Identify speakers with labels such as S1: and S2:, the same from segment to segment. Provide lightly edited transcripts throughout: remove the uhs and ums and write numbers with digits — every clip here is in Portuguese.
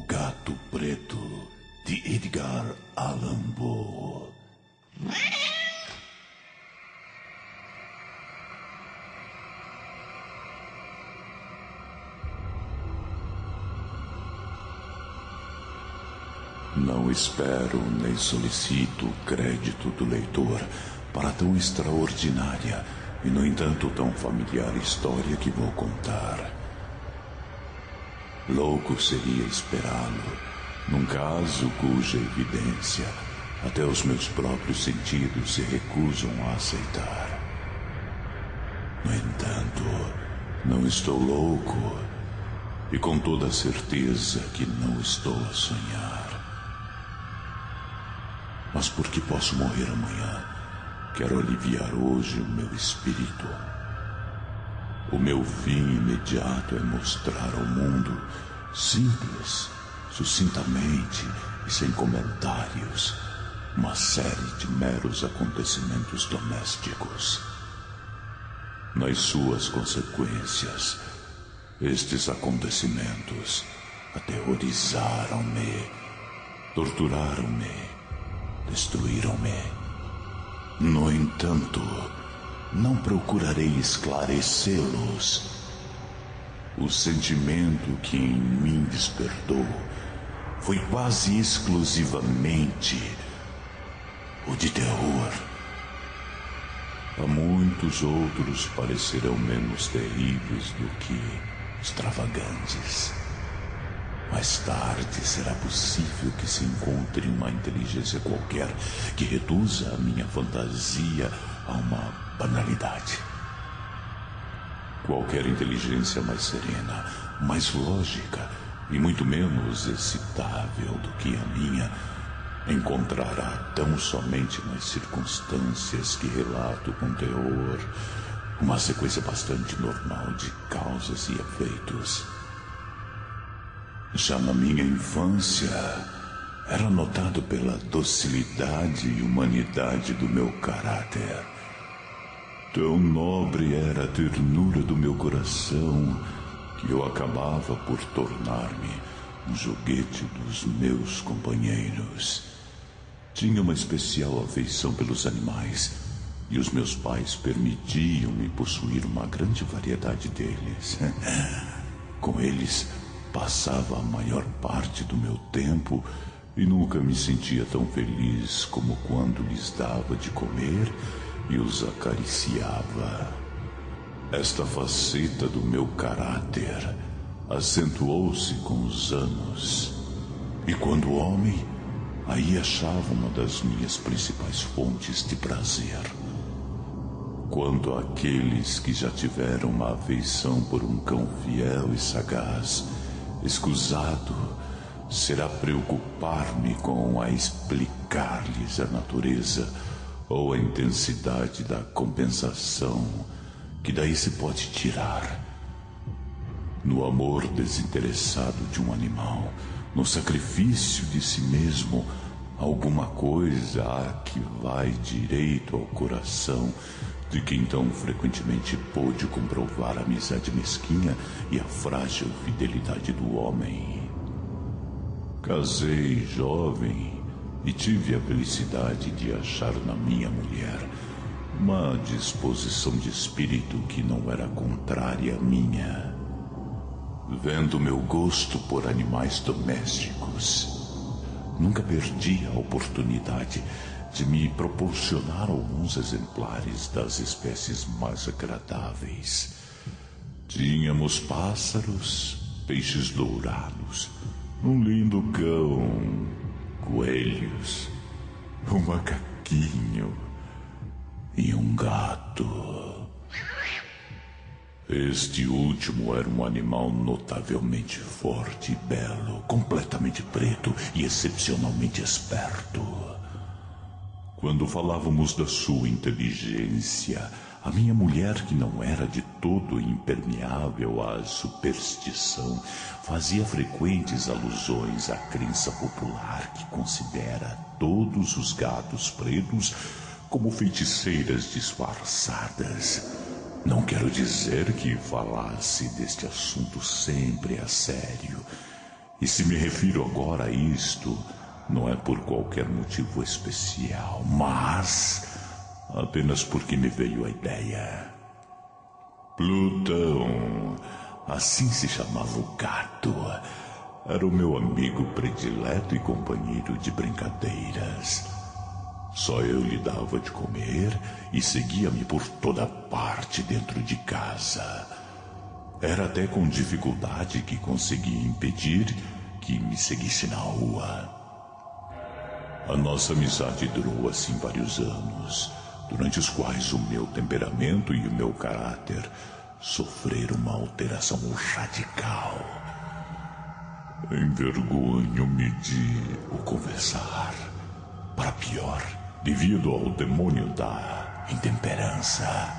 S1: Gato Preto, de Edgar Allan Poe. Não espero nem solicito o crédito do leitor para tão extraordinária e, no entanto, tão familiar história que vou contar. Louco seria esperá-lo, num caso cuja evidência até os meus próprios sentidos se recusam a aceitar. No entanto, não estou louco e com toda certeza que não estou a sonhar. Mas porque posso morrer amanhã, quero aliviar hoje o meu espírito. O meu fim imediato é mostrar ao mundo, simples, sucintamente e sem comentários, uma série de meros acontecimentos domésticos. Nas suas consequências, estes acontecimentos aterrorizaram-me, torturaram-me, destruíram-me. No entanto, não procurarei esclarecê-los. O sentimento que em mim despertou foi quase exclusivamente o de terror. A muitos outros parecerão menos terríveis do que extravagantes. Mais tarde será possível que se encontre uma inteligência qualquer que reduza a minha fantasia a uma banalidade. Qualquer inteligência mais serena, mais lógica e muito menos excitável do que a minha encontrará tão somente nas circunstâncias que relato com teor uma sequência bastante normal de causas e efeitos. Já na minha infância, era notado pela docilidade e humanidade do meu caráter. Tão nobre era a ternura do meu coração que eu acabava por tornar-me um joguete dos meus companheiros. Tinha uma especial afeição pelos animais e os meus pais permitiam-me possuir uma grande variedade deles. Com eles, passava a maior parte do meu tempo e nunca me sentia tão feliz como quando lhes dava de comer e os acariciava. Esta faceta do meu caráter acentuou-se com os anos, e quando homem, aí achava uma das minhas principais fontes de prazer. Quanto àqueles que já tiveram uma afeição por um cão fiel e sagaz, escusado será preocupar-me com a explicar-lhes a natureza ou a intensidade da compensação que daí se pode tirar. No amor desinteressado de um animal, no sacrifício de si mesmo, alguma coisa há que vai direito ao coração de quem tão frequentemente pôde comprovar a amizade mesquinha e a frágil fidelidade do homem. Casei jovem e tive a felicidade de achar na minha mulher uma disposição de espírito que não era contrária à minha. Vendo meu gosto por animais domésticos, nunca perdi a oportunidade de me proporcionar alguns exemplares das espécies mais agradáveis. Tínhamos pássaros, peixes dourados, um lindo cão, coelhos, um macaquinho e um gato. Este último era um animal notavelmente forte e belo, completamente preto e excepcionalmente esperto. Quando falávamos da sua inteligência, a minha mulher, que não era de todo impermeável à superstição, fazia frequentes alusões à crença popular que considera todos os gatos pretos como feiticeiras disfarçadas. Não quero dizer que falasse deste assunto sempre a sério. E se me refiro agora a isto, não é por qualquer motivo especial, mas apenas porque me veio a ideia. Plutão, assim se chamava o gato, era o meu amigo predileto e companheiro de brincadeiras. Só eu lhe dava de comer e seguia-me por toda parte dentro de casa. Era até com dificuldade que conseguia impedir que me seguisse na rua. A nossa amizade durou assim vários anos, durante os quais o meu temperamento e o meu caráter sofreram uma alteração radical. Envergonho-me de o conversar. Para pior, devido ao demônio da intemperança.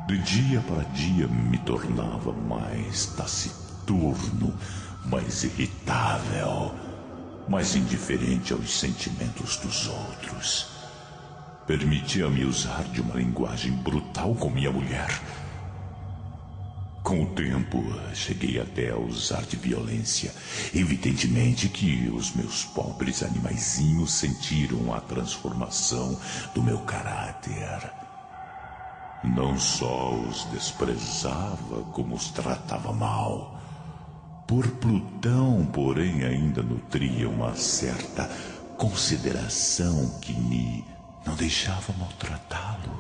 S1: De dia para dia me tornava mais taciturno, mais irritável, mais indiferente aos sentimentos dos outros. Permitia-me usar de uma linguagem brutal com minha mulher. Com o tempo, cheguei até a usar de violência. Evidentemente que os meus pobres animaizinhos sentiram a transformação do meu caráter. Não só os desprezava, como os tratava mal. Por Plutão, porém, ainda nutria uma certa consideração que me não deixava maltratá-lo.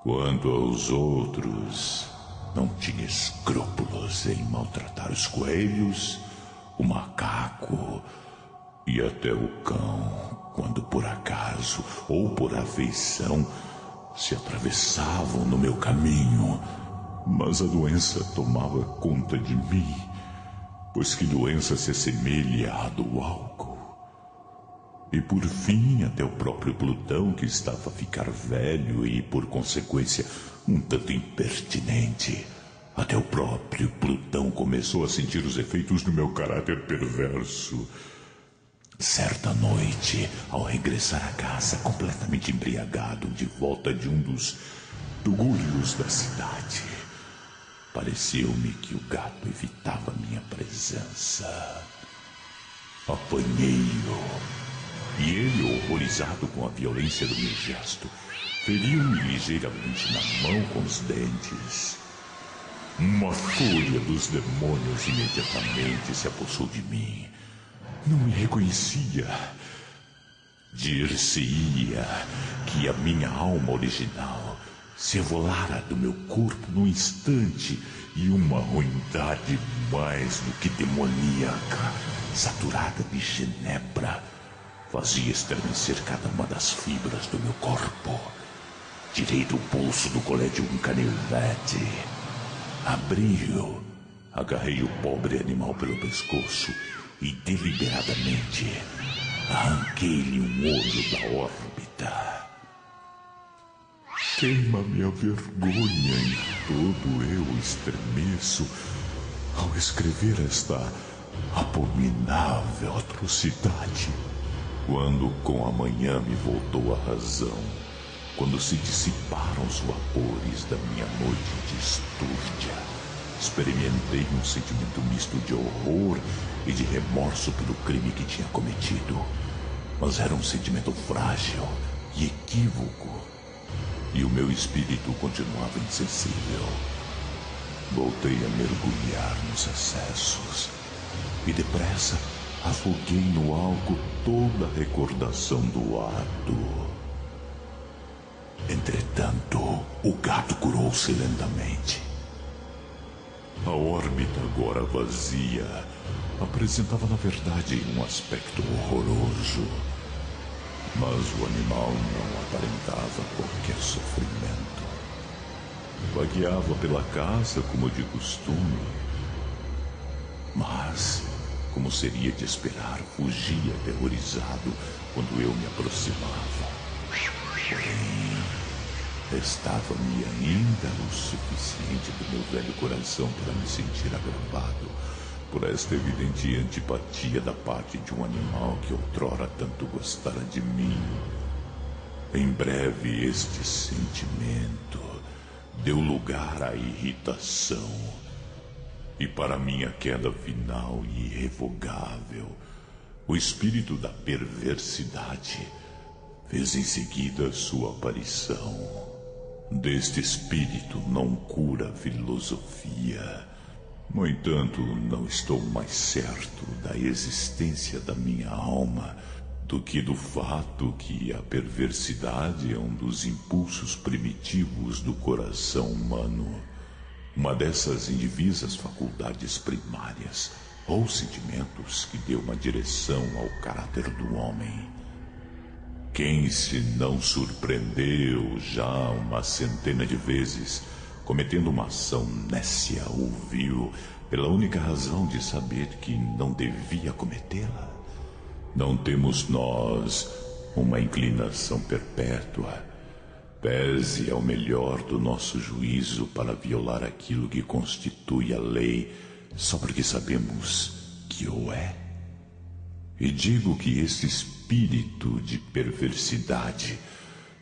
S1: Quanto aos outros, não tinha escrúpulos em maltratar os coelhos, o macaco e até o cão, quando por acaso ou por afeição se atravessavam no meu caminho. Mas a doença tomava conta de mim, pois que doença se assemelha à do álcool. E por fim, até o próprio Plutão, que estava a ficar velho e, por consequência, um tanto impertinente. Até o próprio Plutão começou a sentir os efeitos do meu caráter perverso. Certa noite, ao regressar a casa completamente embriagado de volta de um dos tugúrios da cidade, pareceu-me que o gato evitava minha presença. Apanhei-o, e ele, horrorizado com a violência do meu gesto, feriu-me ligeiramente na mão com os dentes. Uma fúria dos demônios imediatamente se apossou de mim. Não me reconhecia. Dir-se-ia que a minha alma original se evolara do meu corpo num instante e uma ruindade mais do que demoníaca, saturada de genebra, fazia estremecer cada uma das fibras do meu corpo. Tirei do bolso do colete um canivete. Abri-o, agarrei o pobre animal pelo pescoço e deliberadamente arranquei-lhe um olho da órbita. Queima-me a vergonha em todo eu estremeço ao escrever esta abominável atrocidade. Quando com a manhã me voltou a razão, quando se dissiparam os vapores da minha noite de estúrdia, experimentei um sentimento misto de horror e de remorso pelo crime que tinha cometido. Mas era um sentimento frágil e equívoco, e o meu espírito continuava insensível. Voltei a mergulhar nos excessos e depressa afoguei no álcool toda a recordação do ato. Entretanto, o gato curou-se lentamente. A órbita, agora vazia, apresentava na verdade um aspecto horroroso. Mas o animal não aparentava qualquer sofrimento. Vagueava pela casa como de costume. Mas, como seria de esperar, fugia aterrorizado quando eu me aproximava. Porém, restava-me ainda o suficiente do meu velho coração para me sentir agravado por esta evidente antipatia da parte de um animal que outrora tanto gostara de mim. Em breve, este sentimento deu lugar à irritação. E para minha queda final e irrevogável, o espírito da perversidade fez em seguida sua aparição. Deste espírito não cura a filosofia. No entanto, não estou mais certo da existência da minha alma do que do fato que a perversidade é um dos impulsos primitivos do coração humano. Uma dessas indivisas faculdades primárias ou sentimentos que deu uma direção ao caráter do homem. Quem se não surpreendeu já uma centena de vezes cometendo uma ação nécia ou vil pela única razão de saber que não devia cometê-la? Não temos nós uma inclinação perpétua, pese ao melhor do nosso juízo, para violar aquilo que constitui a lei só porque sabemos que o é? E digo que esse espírito de perversidade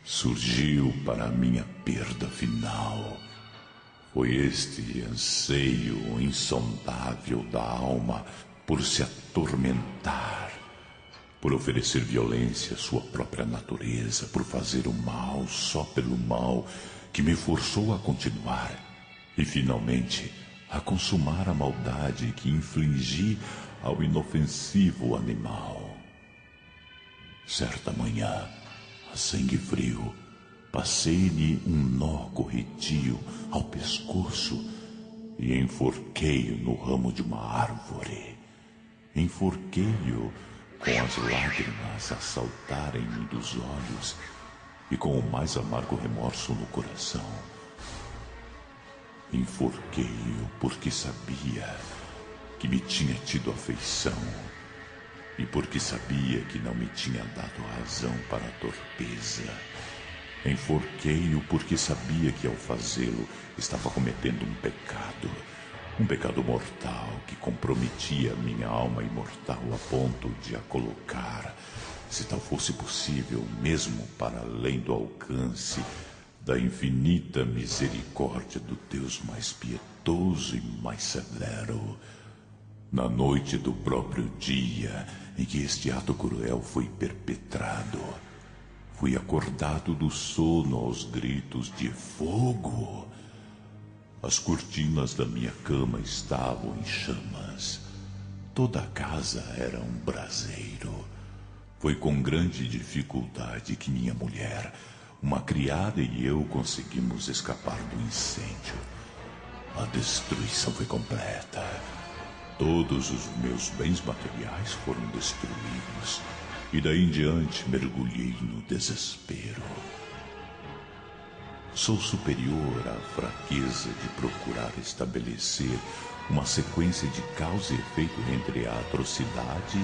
S1: surgiu para a minha perda final. Foi este anseio insondável da alma por se atormentar, por oferecer violência à sua própria natureza, por fazer o mal só pelo mal, que me forçou a continuar e finalmente a consumar a maldade que infligi ao inofensivo animal. Certa manhã, a sangue frio, passei-lhe um nó corretivo ao pescoço e enforquei-o no ramo de uma árvore. Enforquei-o com as lágrimas a saltarem-me dos olhos e com o mais amargo remorso no coração. Enforquei-o porque sabia que me tinha tido afeição e porque sabia que não me tinha dado razão para a torpeza. Enforquei-o porque sabia que ao fazê-lo estava cometendo um pecado mortal que comprometia minha alma imortal a ponto de a colocar, se tal fosse possível, mesmo para além do alcance da infinita misericórdia do Deus mais piedoso e mais severo. Na noite do próprio dia em que este ato cruel foi perpetrado, fui acordado do sono aos gritos de fogo. As cortinas da minha cama estavam em chamas. Toda a casa era um braseiro. Foi com grande dificuldade que minha mulher, uma criada e eu conseguimos escapar do incêndio. A destruição foi completa. Todos os meus bens materiais foram destruídos e daí em diante mergulhei no desespero. Sou superior à fraqueza de procurar estabelecer uma sequência de causa e efeito entre a atrocidade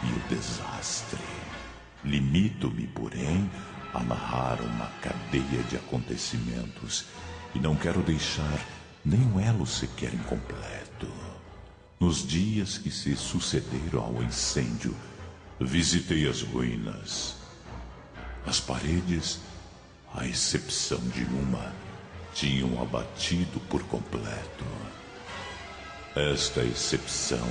S1: e o desastre. Limito-me, porém, a narrar uma cadeia de acontecimentos e não quero deixar nem um elo sequer incompleto. Nos dias que se sucederam ao incêndio, visitei as ruínas. As paredes, à exceção de uma, tinham abatido por completo. Esta exceção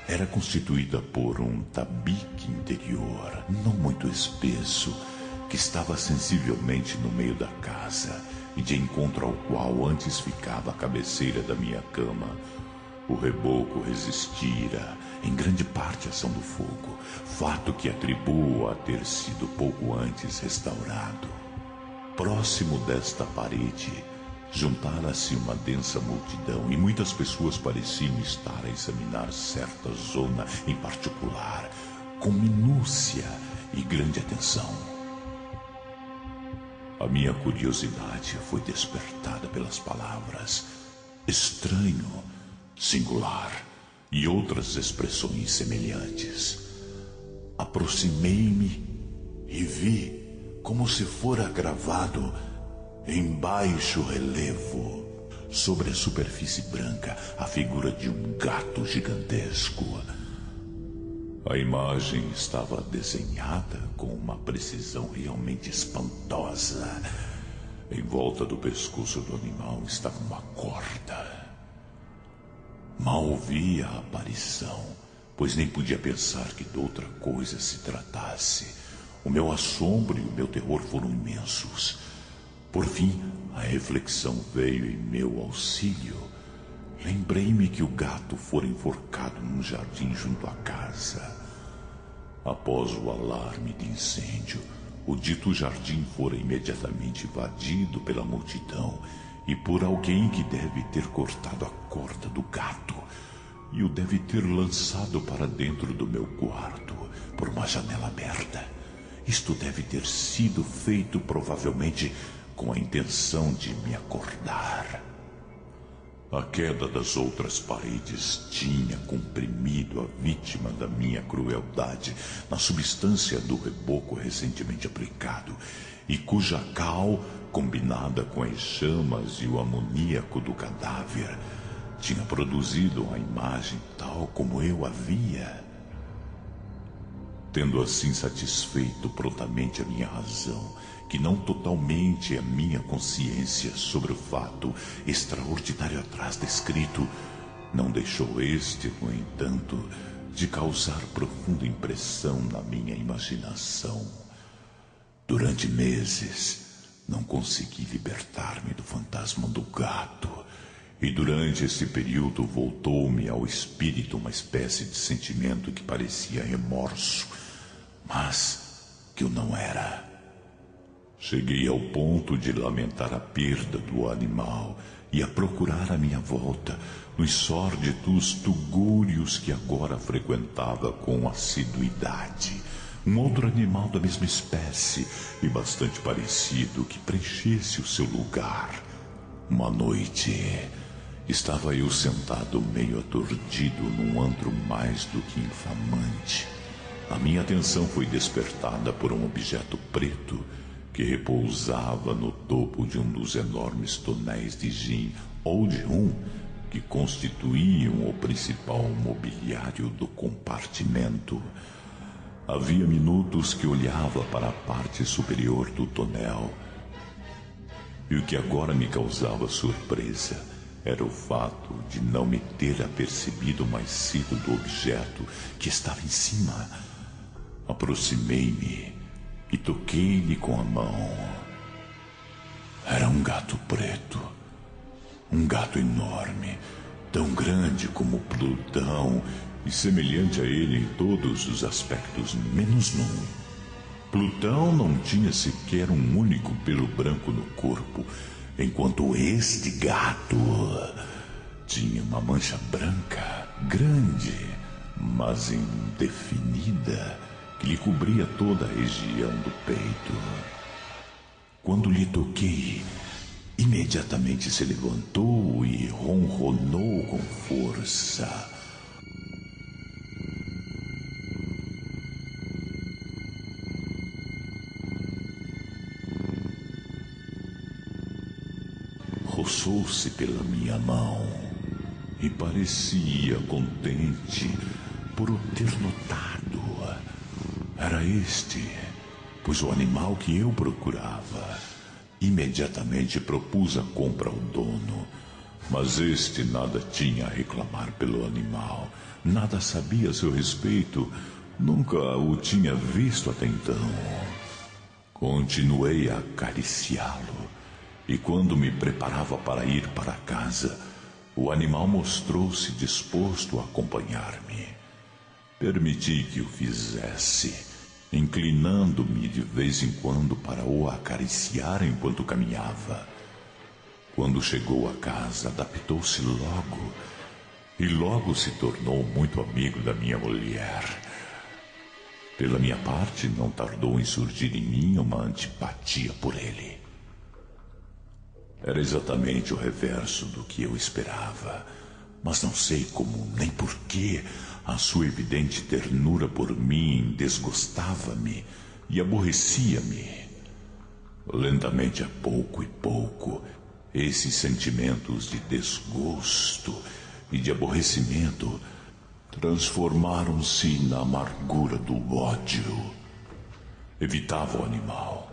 S1: era constituída por um tabique interior, não muito espesso, que estava sensivelmente no meio da casa e de encontro ao qual antes ficava a cabeceira da minha cama. O reboco resistira em grande parte à ação do fogo, fato que atribuo a ter sido pouco antes restaurado. Próximo desta parede, juntara-se uma densa multidão e muitas pessoas pareciam estar a examinar certa zona em particular, com minúcia e grande atenção. A minha curiosidade foi despertada pelas palavras estranho, singular e outras expressões semelhantes. Aproximei-me e vi, como se fora gravado em baixo relevo, sobre a superfície branca, a figura de um gato gigantesco. A imagem estava desenhada com uma precisão realmente espantosa. Em volta do pescoço do animal estava uma corda. Mal vi a aparição, pois nem podia pensar que de outra coisa se tratasse. O meu assombro e o meu terror foram imensos. Por fim, a reflexão veio em meu auxílio. Lembrei-me que o gato fora enforcado num jardim junto à casa. Após o alarme de incêndio, o dito jardim fora imediatamente invadido pela multidão e por alguém que deve ter cortado a corda do gato e o deve ter lançado para dentro do meu quarto por uma janela aberta. Isto deve ter sido feito provavelmente com a intenção de me acordar. A queda das outras paredes tinha comprimido a vítima da minha crueldade na substância do reboco recentemente aplicado e cuja cal, combinada com as chamas e o amoníaco do cadáver, tinha produzido a imagem tal como eu a via. Tendo assim satisfeito prontamente a minha razão, que não totalmente a minha consciência sobre o fato extraordinário atrás descrito, não deixou este, no entanto, de causar profunda impressão na minha imaginação. Durante meses, não consegui libertar-me do fantasma do gato, e durante esse período voltou-me ao espírito uma espécie de sentimento que parecia remorso, mas que o não era. Cheguei ao ponto de lamentar a perda do animal e a procurar à minha volta nos sórdidos tugúrios que agora frequentava com assiduidade um outro animal da mesma espécie e bastante parecido que preenchesse o seu lugar. Uma noite, estava eu sentado meio aturdido num antro mais do que infamante. A minha atenção foi despertada por um objeto preto que repousava no topo de um dos enormes tonéis de gin ou de rum que constituíam o principal mobiliário do compartimento. Havia minutos que olhava para a parte superior do tonel, e o que agora me causava surpresa era o fato de não me ter apercebido mais cedo do objeto que estava em cima. Aproximei-me e toquei-lhe com a mão. Era um gato preto. Um gato enorme, tão grande como Plutão e semelhante a ele em todos os aspectos, menos num. Plutão não tinha sequer um único pelo branco no corpo, enquanto este gato tinha uma mancha branca, grande, mas indefinida, que lhe cobria toda a região do peito. Quando lhe toquei, imediatamente se levantou e ronronou com força. Roçou-se pela minha mão e parecia contente por o ter notado. Era este, pois o animal que eu procurava. Imediatamente propus a compra ao dono, mas este nada tinha a reclamar pelo animal, nada sabia a seu respeito, nunca o tinha visto até então. Continuei a acariciá-lo, e quando me preparava para ir para casa, o animal mostrou-se disposto a acompanhar-me. Permiti que o fizesse, inclinando-me de vez em quando para o acariciar enquanto caminhava. Quando chegou a casa, adaptou-se logo, e logo se tornou muito amigo da minha mulher. Pela minha parte, não tardou em surgir em mim uma antipatia por ele. Era exatamente o reverso do que eu esperava, mas não sei como nem porquê a sua evidente ternura por mim desgostava-me e aborrecia-me. Lentamente, a pouco e pouco, esses sentimentos de desgosto e de aborrecimento transformaram-se na amargura do ódio. Evitava o animal.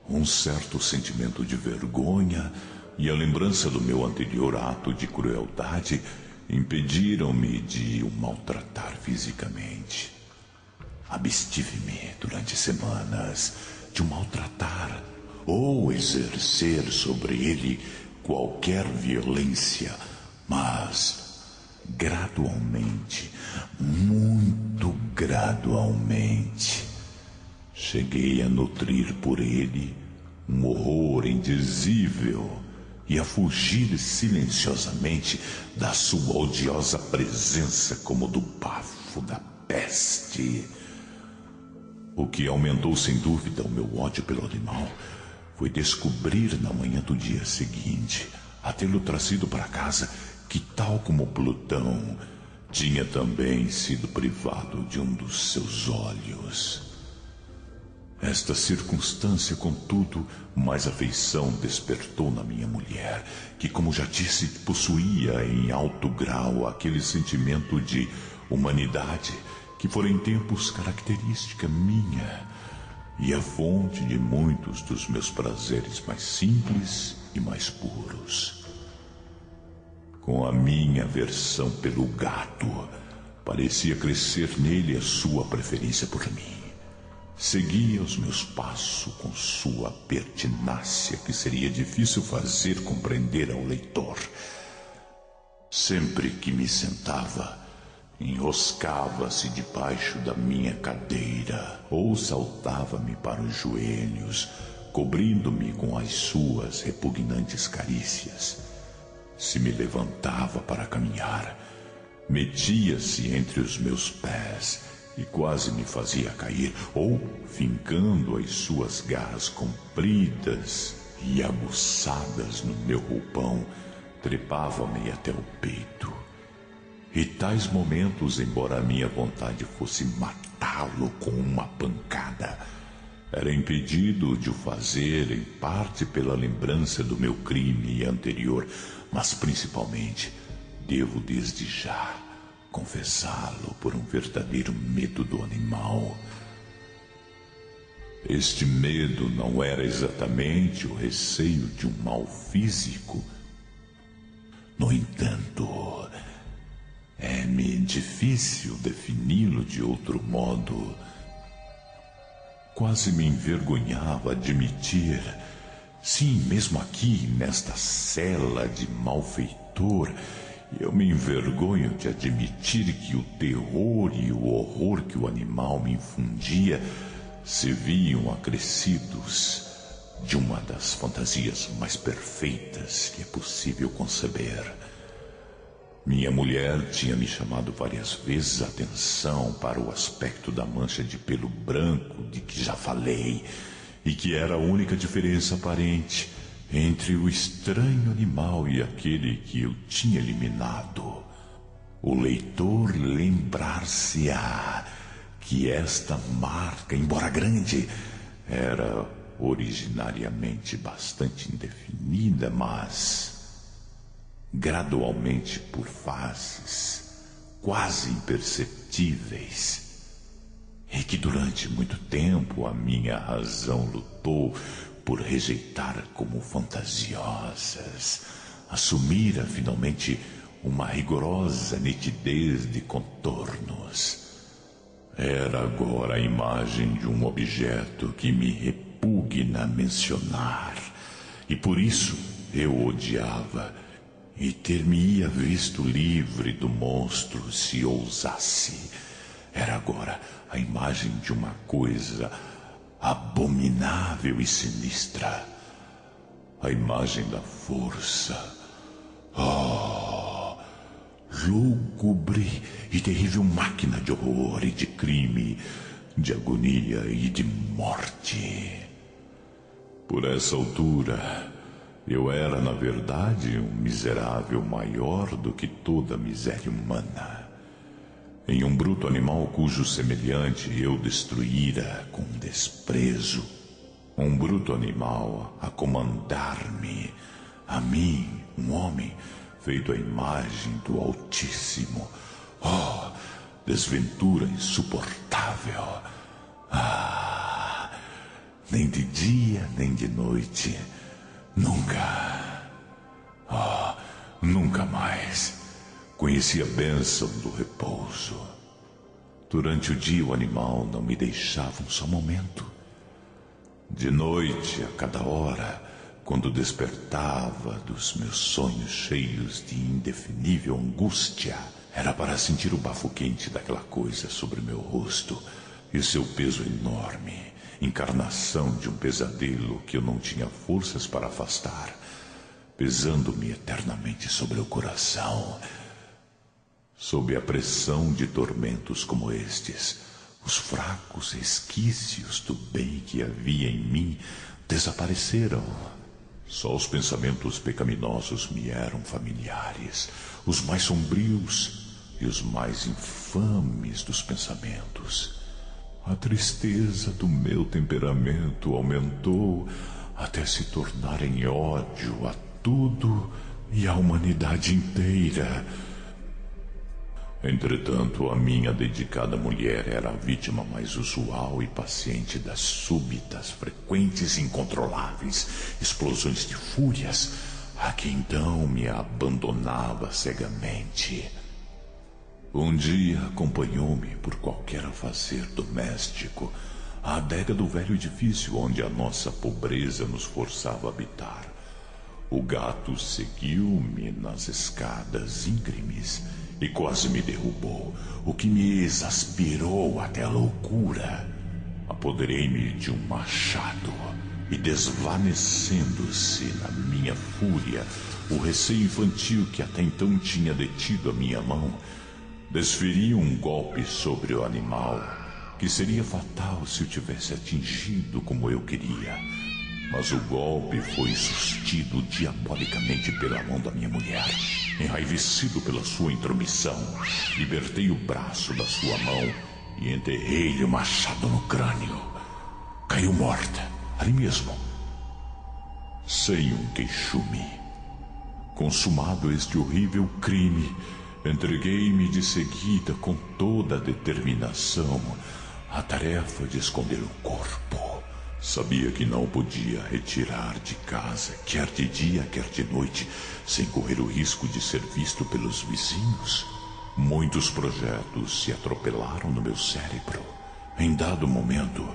S1: Um certo sentimento de vergonha e a lembrança do meu anterior ato de crueldade impediram-me de o maltratar fisicamente. Abstive-me durante semanas de o maltratar ou exercer sobre ele qualquer violência, mas gradualmente, muito gradualmente, cheguei a nutrir por ele um horror indizível e a fugir silenciosamente da sua odiosa presença como do bafo da peste. O que aumentou sem dúvida o meu ódio pelo animal foi descobrir na manhã do dia seguinte, a tê-lo trazido para casa, que tal como Plutão, tinha também sido privado de um dos seus olhos. Esta circunstância, contudo, mais afeição despertou na minha mulher, que, como já disse, possuía em alto grau aquele sentimento de humanidade que fora em tempos característica minha e a fonte de muitos dos meus prazeres mais simples e mais puros. Com a minha aversão pelo gato, parecia crescer nele a sua preferência por mim. Seguia os meus passos com sua pertinácia que seria difícil fazer compreender ao leitor. Sempre que me sentava, enroscava-se debaixo da minha cadeira ou saltava-me para os joelhos, cobrindo-me com as suas repugnantes carícias. Se me levantava para caminhar, metia-se entre os meus pés e quase me fazia cair, ou, fincando as suas garras compridas e aguçadas no meu roupão, trepava-me até o peito. E tais momentos, embora a minha vontade fosse matá-lo com uma pancada, era impedido de o fazer, em parte pela lembrança do meu crime anterior, mas principalmente, devo desde já confessá-lo, por um verdadeiro medo do animal. Este medo não era exatamente o receio de um mal físico. No entanto, é-me difícil defini-lo de outro modo. Quase me envergonhava admitir, sim, mesmo aqui, nesta cela de malfeitor, eu me envergonho de admitir que o terror e o horror que o animal me infundia se viam acrescidos de uma das fantasias mais perfeitas que é possível conceber. Minha mulher tinha me chamado várias vezes a atenção para o aspecto da mancha de pelo branco de que já falei, e que era a única diferença aparente entre o estranho animal e aquele que eu tinha eliminado. O leitor lembrar-se-á que esta marca, embora grande, era originariamente bastante indefinida, mas gradualmente por fases quase imperceptíveis, e que durante muito tempo a minha razão lutou por rejeitar como fantasiosas, assumira finalmente uma rigorosa nitidez de contornos. Era agora a imagem de um objeto que me repugna mencionar, e por isso eu odiava, e ter-me-ia visto livre do monstro se ousasse. Era agora a imagem de uma coisa abominável e sinistra, a imagem da força. Oh, lúgubre e terrível máquina de horror e de crime, de agonia e de morte. Por essa altura, eu era, na verdade, um miserável maior do que toda a miséria humana. Em um bruto animal cujo semelhante eu destruíra com desprezo. Um bruto animal a comandar-me, a mim, um homem feito à imagem do Altíssimo. Oh, desventura insuportável! Ah, nem de dia nem de noite, nunca, nunca mais. Conheci a bênção do repouso. Durante o dia o animal não me deixava um só momento. De noite, a cada hora, quando despertava dos meus sonhos cheios de indefinível angústia, era para sentir o bafo quente daquela coisa sobre meu rosto e seu peso enorme, encarnação de um pesadelo que eu não tinha forças para afastar, pesando-me eternamente sobre o coração. Sob a pressão de tormentos como estes, os fracos resquícios do bem que havia em mim desapareceram. Só os pensamentos pecaminosos me eram familiares, os mais sombrios e os mais infames dos pensamentos. A tristeza do meu temperamento aumentou até se tornar em ódio a tudo e à humanidade inteira. Entretanto, a minha dedicada mulher era a vítima mais usual e paciente das súbitas, frequentes e incontroláveis explosões de fúrias, a que então me abandonava cegamente. Um dia acompanhou-me por qualquer afazer doméstico à adega do velho edifício onde a nossa pobreza nos forçava a habitar. O gato seguiu-me nas escadas íngremes e quase me derrubou, o que me exasperou até a loucura. Apoderei-me de um machado e, desvanecendo-se na minha fúria o receio infantil que até então tinha detido a minha mão, desferi um golpe sobre o animal que seria fatal se o tivesse atingido como eu queria. Mas o golpe foi sustido diabolicamente pela mão da minha mulher. Enraivecido pela sua intromissão, libertei o braço da sua mão e enterrei-lhe o machado no crânio. Caiu morta, ali mesmo, sem um queixume. Consumado este horrível crime, entreguei-me de seguida com toda a determinação à tarefa de esconder o corpo. Sabia que não podia retirar de casa, quer de dia, quer de noite, sem correr o risco de ser visto pelos vizinhos. Muitos projetos se atropelaram no meu cérebro. Em dado momento,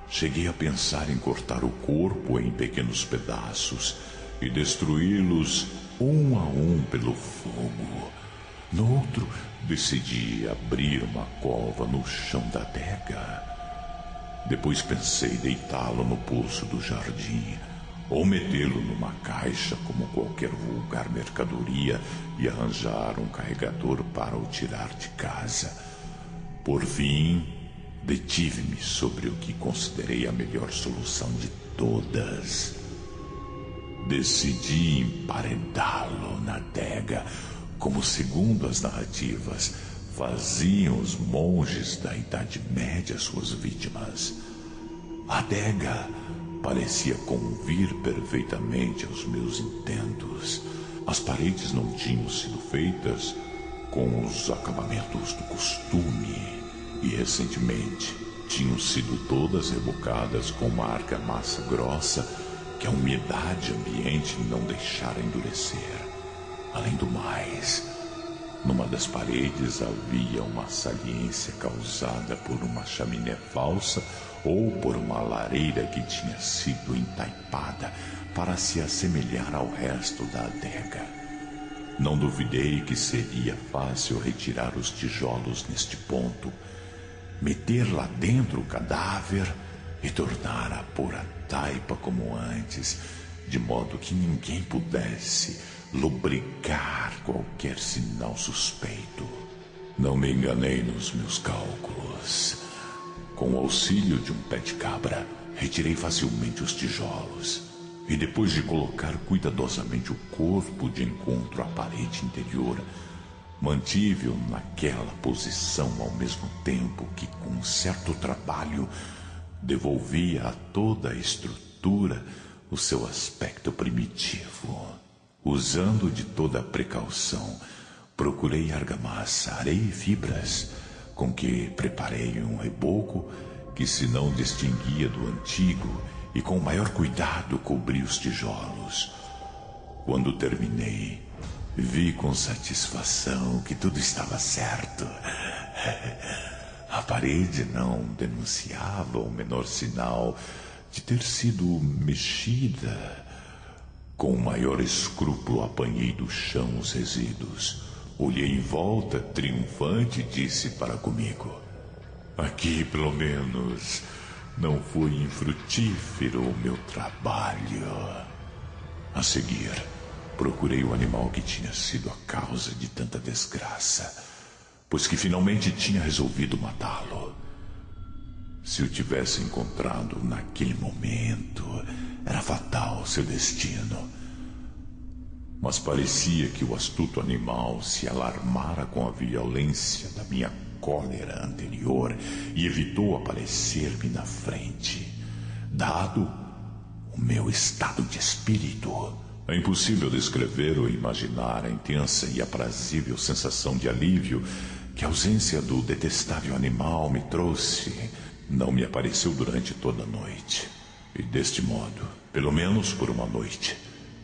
S1: cheguei a pensar em cortar o corpo em pequenos pedaços e destruí-los um a um pelo fogo. No outro, decidi abrir uma cova no chão da adega. Depois pensei deitá-lo no poço do jardim, ou metê-lo numa caixa como qualquer vulgar mercadoria e arranjar um carregador para o tirar de casa. Por fim, detive-me sobre o que considerei a melhor solução de todas. Decidi emparedá-lo na adega, como segundo as narrativas faziam os monges da Idade Média suas vítimas. A adega parecia convir perfeitamente aos meus intentos. As paredes não tinham sido feitas com os acabamentos do costume e recentemente tinham sido todas rebocadas com uma argamassa grossa que a umidade ambiente não deixara endurecer. Além do mais, numa das paredes havia uma saliência causada por uma chaminé falsa ou por uma lareira que tinha sido entaipada para se assemelhar ao resto da adega. Não duvidei que seria fácil retirar os tijolos neste ponto, meter lá dentro o cadáver e tornar a pôr a taipa como antes, de modo que ninguém pudesse lubricar qualquer sinal suspeito. Não me enganei nos meus cálculos. Com o auxílio de um pé de cabra, retirei facilmente os tijolos e, depois de colocar cuidadosamente o corpo de encontro à parede interior, mantive-o naquela posição ao mesmo tempo que, com certo trabalho, devolvia a toda a estrutura o seu aspecto primitivo. Usando de toda a precaução, procurei argamassa, areia e fibras, com que preparei um reboco que se não distinguia do antigo e com o maior cuidado cobri os tijolos. Quando terminei, Vi com satisfação que tudo estava certo. A parede não denunciava o menor sinal de ter sido mexida. Com o maior escrúpulo apanhei do chão os resíduos. Olhei em volta, triunfante, e disse para comigo: aqui, pelo menos, não foi infrutífero o meu trabalho. A seguir, procurei o animal que tinha sido a causa de tanta desgraça, pois que finalmente tinha resolvido matá-lo. Se o tivesse encontrado naquele momento, era fatal seu destino. Mas parecia que o astuto animal se alarmara com a violência da minha cólera anterior e evitou aparecer-me na frente. Dado o meu estado de espírito, é impossível descrever ou imaginar a intensa e aprazível sensação de alívio que a ausência do detestável animal me trouxe. Não me apareceu durante toda a noite. E deste modo, pelo menos por uma noite,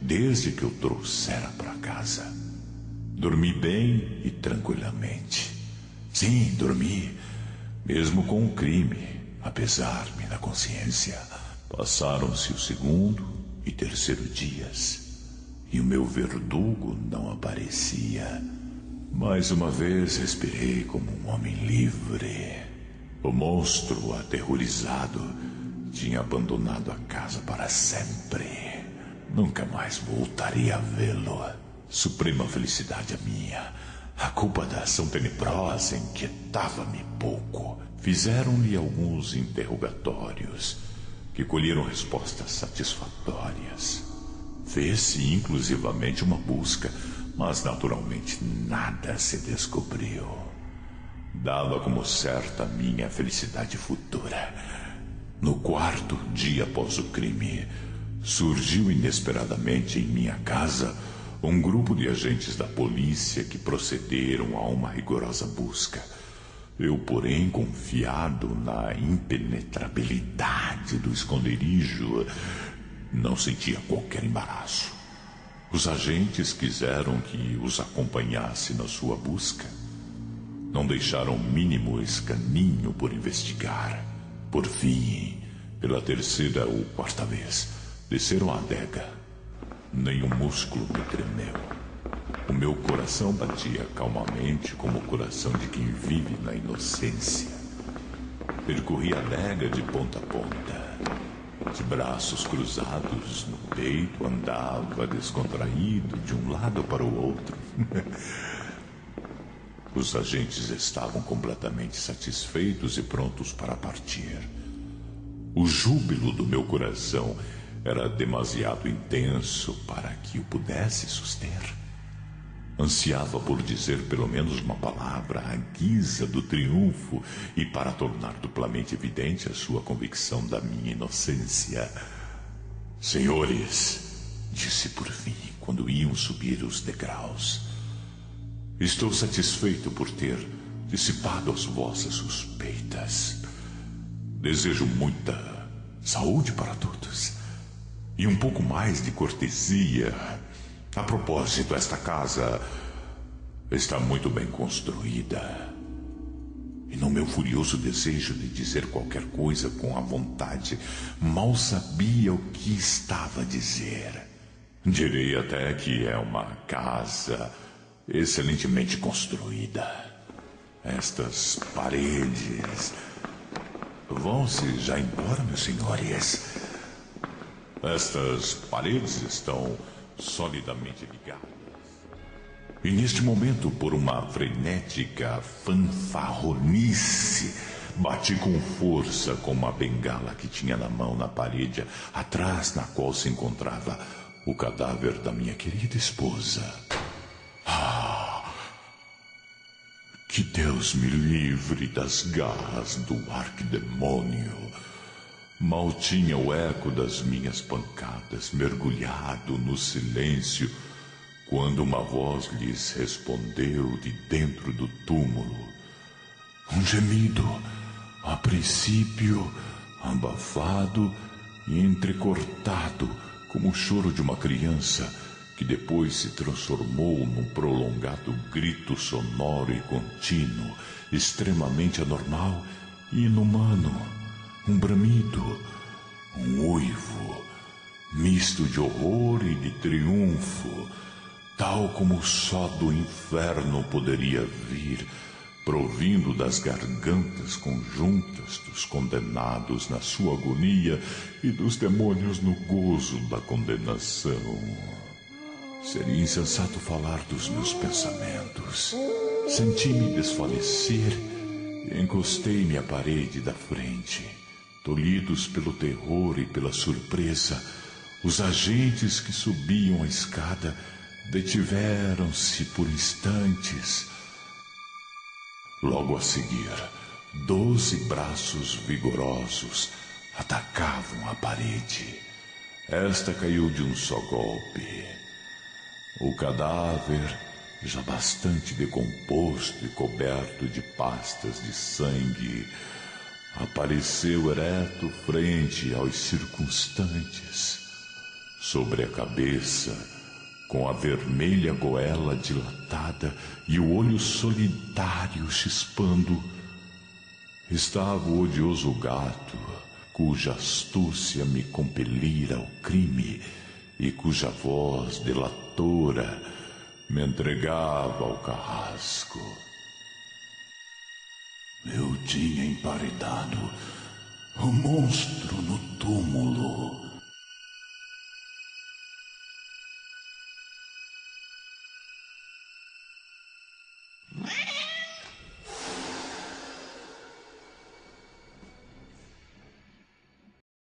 S1: desde que o trouxera para casa, dormi bem e tranquilamente. Sim, dormi, mesmo com o crime, a pesar-me na consciência. Passaram-se o segundo e terceiro dias, e o meu verdugo não aparecia. Mais uma vez respirei como um homem livre. O monstro, aterrorizado, tinha abandonado a casa para sempre. Nunca mais voltaria a vê-lo. Suprema felicidade a minha. A culpa da ação tenebrosa inquietava-me pouco. Fizeram-lhe alguns interrogatórios, que colheram respostas satisfatórias. Fez-se inclusivamente uma busca, mas naturalmente nada se descobriu. Dava como certa a minha felicidade futura. No quarto dia após o crime, surgiu inesperadamente em minha casa um grupo de agentes da polícia que procederam a uma rigorosa busca. Eu, porém, confiado na impenetrabilidade do esconderijo, não sentia qualquer embaraço. Os agentes quiseram que os acompanhasse na sua busca. Não deixaram o mínimo escaninho por investigar. Por fim, pela terceira ou quarta vez, desceram a adega. Nenhum músculo me tremeu. O meu coração batia calmamente como o coração de quem vive na inocência. Percorri a adega de ponta a ponta. De braços cruzados no peito, andava descontraído de um lado para o outro. Os agentes estavam completamente satisfeitos e prontos para partir. O júbilo do meu coração era demasiado intenso para que o pudesse suster. Ansiava por dizer pelo menos uma palavra à guisa do triunfo e para tornar duplamente evidente a sua convicção da minha inocência. Senhores, disse por fim, quando iam subir os degraus, estou satisfeito por ter dissipado as vossas suspeitas. Desejo muita saúde para todos e um pouco mais de cortesia. A propósito, esta casa está muito bem construída. E no meu furioso desejo de dizer qualquer coisa com a vontade, mal sabia o que estava a dizer. Direi até que é uma casa excelentemente construída. Estas paredes... Vão-se já embora, meus senhores? Estas paredes estão solidamente ligadas. E neste momento, por uma frenética fanfarronice, bati com força com uma bengala que tinha na mão na parede, atrás na qual se encontrava o cadáver da minha querida esposa. Que Deus me livre das garras do arquidemônio. Mal tinha o eco das minhas pancadas mergulhado no silêncio, quando uma voz lhes respondeu de dentro do túmulo. Um gemido, a princípio abafado e entrecortado, como o choro de uma criança, que depois se transformou num prolongado grito sonoro e contínuo, extremamente anormal e inumano, um bramido, um uivo, misto de horror e de triunfo, tal como só do inferno poderia vir, provindo das gargantas conjuntas dos condenados na sua agonia e dos demônios no gozo da condenação. Seria insensato falar dos meus pensamentos. Senti-me desfalecer e encostei-me à parede da frente. Tolhidos pelo terror e pela surpresa, os agentes que subiam a escada detiveram-se por instantes. Logo a seguir, 12 braços vigorosos atacavam a parede. Esta caiu de um só golpe. O cadáver, já bastante decomposto e coberto de pastas de sangue, apareceu ereto frente aos circunstantes. Sobre a cabeça, com a vermelha goela dilatada e o olho solitário chispando, estava o odioso gato, cuja astúcia me compelira ao crime e cuja voz delatora me entregava ao carrasco. Eu tinha emparedado o monstro no túmulo.